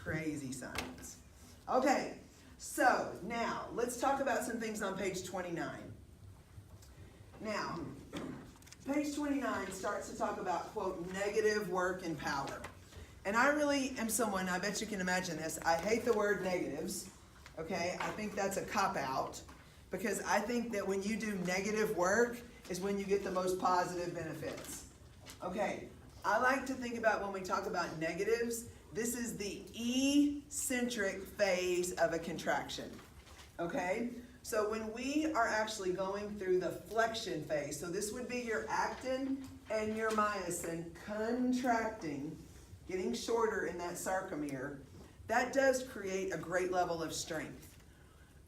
Crazy science. Okay, so now let's talk about some things on page 29. Now, page 29 starts to talk about, quote, negative work and power. And I really am someone, I bet you can imagine this, I hate the word negatives, okay? I think that's a cop-out, because I think that when you do negative work is when you get the most positive benefits. Okay, I like to think about when we talk about negatives, this is the eccentric phase of a contraction, okay? So when we are actually going through the flexion phase, so this would be your actin and your myosin contracting, getting shorter in that sarcomere, that does create a great level of strength.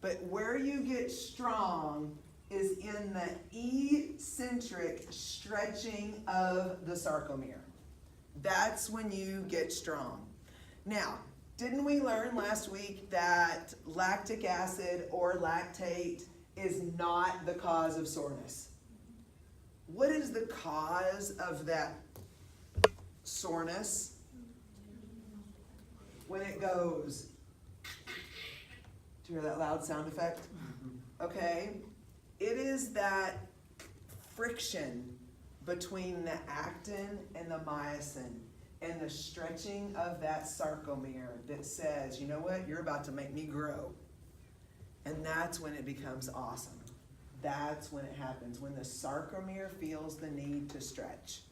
But where you get strong is in the eccentric stretching of the sarcomere. That's when you get strong. Now, didn't we learn last week that lactic acid or lactate is not the cause of soreness? What is the cause of that soreness? When it goes, do you hear that loud sound effect? Okay, it is that friction between the actin and the myosin and the stretching of that sarcomere that says, you know what, you're about to make me grow. And that's when it becomes awesome. That's when it happens, when the sarcomere feels the need to stretch.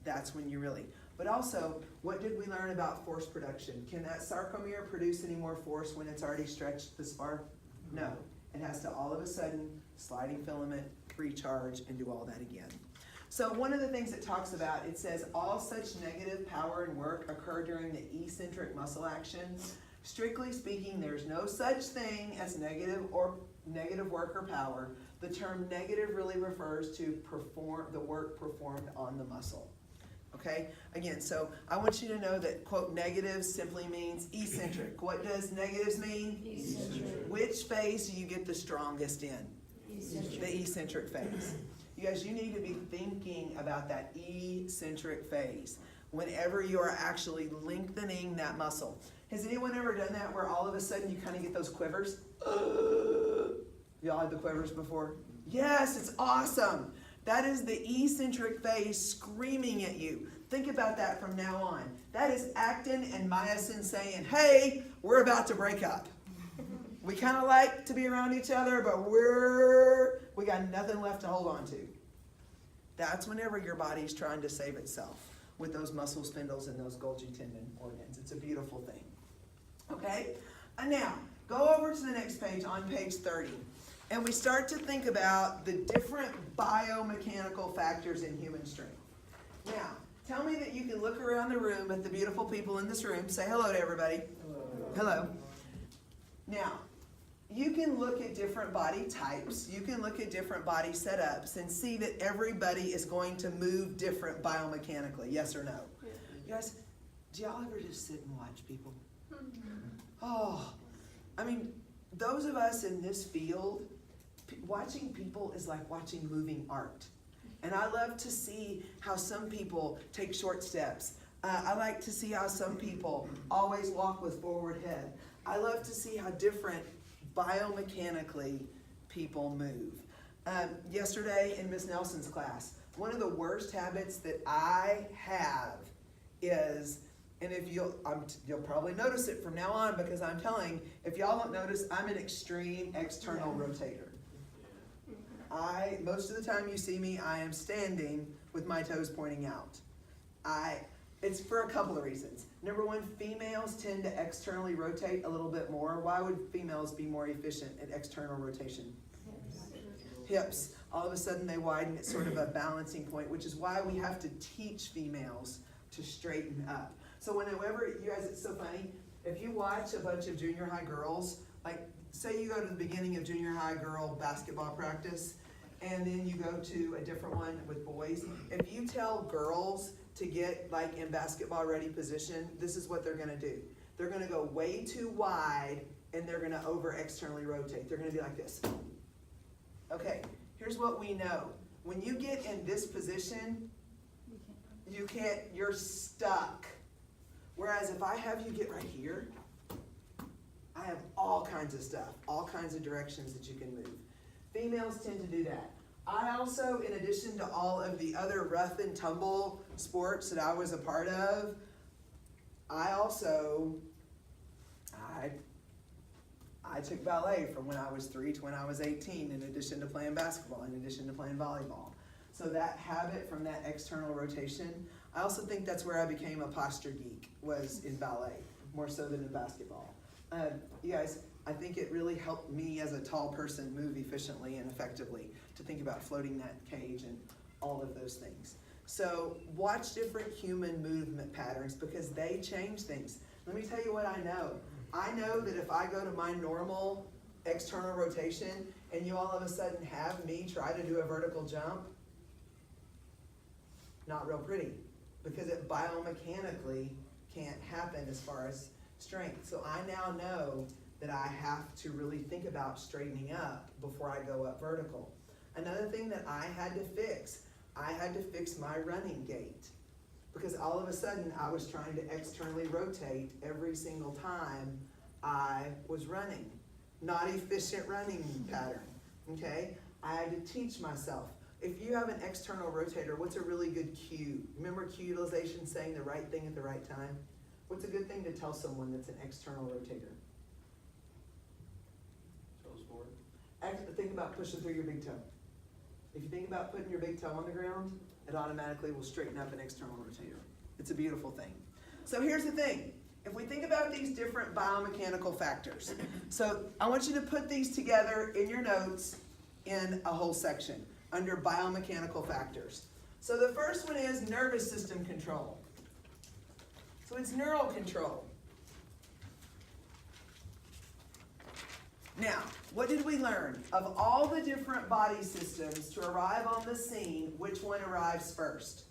That's when you really, but also, what did we learn about force production? Can that sarcomere produce any more force when it's already stretched this far? No. It has to all of a sudden, sliding filament, recharge, and do all that again. So one of the things it talks about, it says all such negative power and work occur during the eccentric muscle action. Strictly speaking, there's no such thing as negative work or power. The term negative really refers to the work performed on the muscle. Okay, again, so I want you to know that, quote, negative simply means eccentric. What does negatives mean? Eccentric. Which phase do you get the strongest in? Eccentric. The eccentric phase. You guys, you need to be thinking about that eccentric phase whenever you are actually lengthening that muscle. Has anyone ever done that where all of a sudden you kind of get those quivers? Y'all had the quivers before? Yes, it's awesome. That is the eccentric phase screaming at you. Think about that from now on. That is actin and myosin saying, hey, we're about to break up. We kind of like to be around each other, but we got nothing left to hold on to. That's whenever your body's trying to save itself with those muscle spindles and those Golgi tendon organs. It's a beautiful thing. Okay? And now, go over to the next page on page 30. And we start to think about the different biomechanical factors in human strength. Now, tell me that you can look around the room at the beautiful people in this room. Say hello to everybody. Hello. Now, you can look at different body types. You can look at different body setups and see that everybody is going to move different biomechanically. Yes or no? Yeah. You guys, do y'all ever just sit and watch people? Oh, I mean, those of us in this field, watching people is like watching moving art. And I love to see how some people take short steps. I like to see how some people always walk with forward head. I love to see how different biomechanically people move. Yesterday in Miss Nelson's class, one of the worst habits that I have is, and if you'll probably notice it from now on because I'm telling, if y'all don't notice, I'm an extreme external rotator. Most of the time you see me, I am standing with my toes pointing out. It's for a couple of reasons. Number one, females tend to externally rotate a little bit more. Why would females be more efficient at external rotation? Hips. All of a sudden they widen at sort of a balancing point, which is why we have to teach females to straighten up. So whenever, you guys, it's so funny, if you watch a bunch of junior high girls, like say you go to the beginning of junior high girl basketball practice, and then you go to a different one with boys, if you tell girls to get like in basketball ready position, this is what they're gonna do. They're gonna go way too wide and they're gonna over externally rotate. They're gonna be like this. Okay, here's what we know. When you get in this position, you're stuck. Whereas if I have you get right here, I have all kinds of stuff, all kinds of directions that you can move. Females tend to do that. I also, in addition to all of the other rough and tumble sports that I was a part of, I took ballet from when I was 3 to when I was 18, in addition to playing basketball, in addition to playing volleyball. So that habit from that external rotation, I also think that's where I became a posture geek, was in ballet, more so than in basketball. You guys, I think it really helped me as a tall person move efficiently and effectively to think about floating that cage and all of those things. So watch different human movement patterns because they change things. Let me tell you what I know. I know that if I go to my normal external rotation and you all of a sudden have me try to do a vertical jump, not real pretty, because it biomechanically can't happen as far as strength. So I now know that I have to really think about straightening up before I go up vertical. Another thing that I had to fix my running gait, because all of a sudden I was trying to externally rotate every single time I was running. Not efficient running pattern, okay? I had to teach myself. If you have an external rotator, what's a really good cue? Remember cue utilization, saying the right thing at the right time? What's a good thing to tell someone that's an external rotator? Toes forward. Think about pushing through your big toe. If you think about putting your big toe on the ground, it automatically will straighten up an external rotator. It's a beautiful thing. So here's the thing. If we think about these different biomechanical factors, so I want you to put these together in your notes in a whole section under biomechanical factors. So the first one is nervous system control. So it's neural control. Now, what did we learn? Of all the different body systems to arrive on the scene, which one arrives first?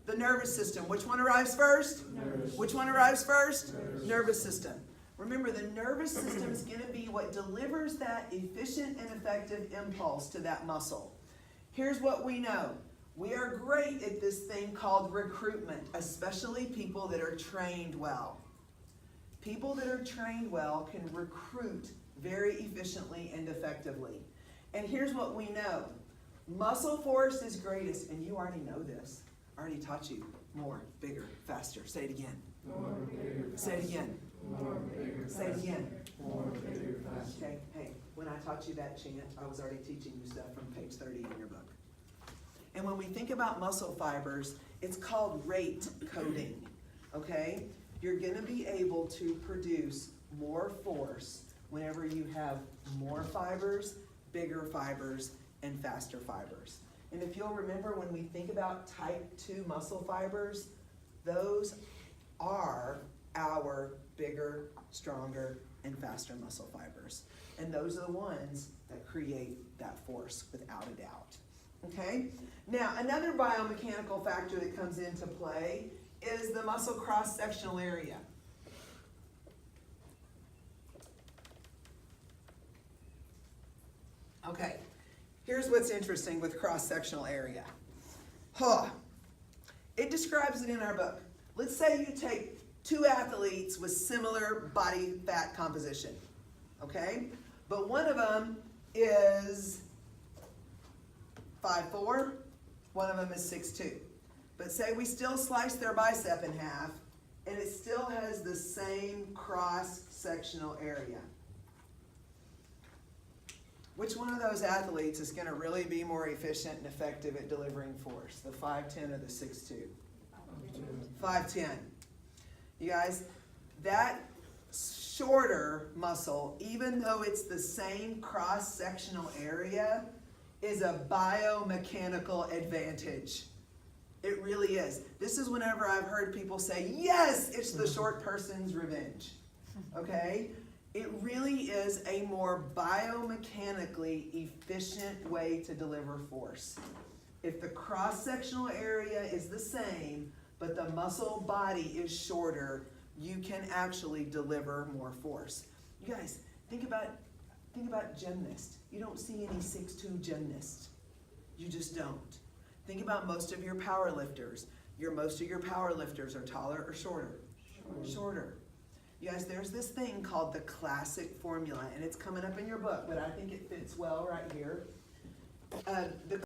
The nervous system. Which one arrives first? Nervous. Which one arrives first? Nervous. Nervous system. Remember, the nervous system is going to be what delivers that efficient and effective impulse to that muscle. Here's what we know. We are great at this thing called recruitment, especially people that are trained well. People that are trained well can recruit very efficiently and effectively. And here's what we know. Muscle force is greatest, and you already know this. I already taught you more, bigger, faster. Say it again. More, bigger, Say it again. more, bigger, Say it again. more, bigger, faster. Okay, hey, when I taught you that chant, I was already teaching you stuff from page 30 in your book. And when we think about muscle fibers, it's called rate coding, okay? You're gonna be able to produce more force whenever you have more fibers, bigger fibers, and faster fibers. And if you'll remember, when we think about type 2 muscle fibers, those are our bigger, stronger, and faster muscle fibers. And those are the ones that create that force without a doubt. Okay? Now, another biomechanical factor that comes into play is the muscle cross-sectional area. Okay, here's what's interesting with cross-sectional area. It describes it in our book. Let's say you take 2 athletes with similar body fat composition, okay? But one of them is 5'4", one of them is 6'2". But say we still slice their bicep in half, and it still has the same cross-sectional area. Which one of those athletes is going to really be more efficient and effective at delivering force? The 5'10" or the 6'2"? 5'10". You guys, that shorter muscle, even though it's the same cross-sectional area, is a biomechanical advantage. It really is. This is whenever I've heard people say, yes, it's the short person's revenge. Okay? It really is a more biomechanically efficient way to deliver force. If the cross-sectional area is the same, but the muscle body is shorter, you can actually deliver more force. You guys, think about gymnasts. You don't see any 6'2" gymnasts. You just don't. Think about most of your power lifters. Most of your power lifters are taller or shorter? Shorter. You guys, there's this thing called the classic formula, and it's coming up in your book, but I think it fits well right here. The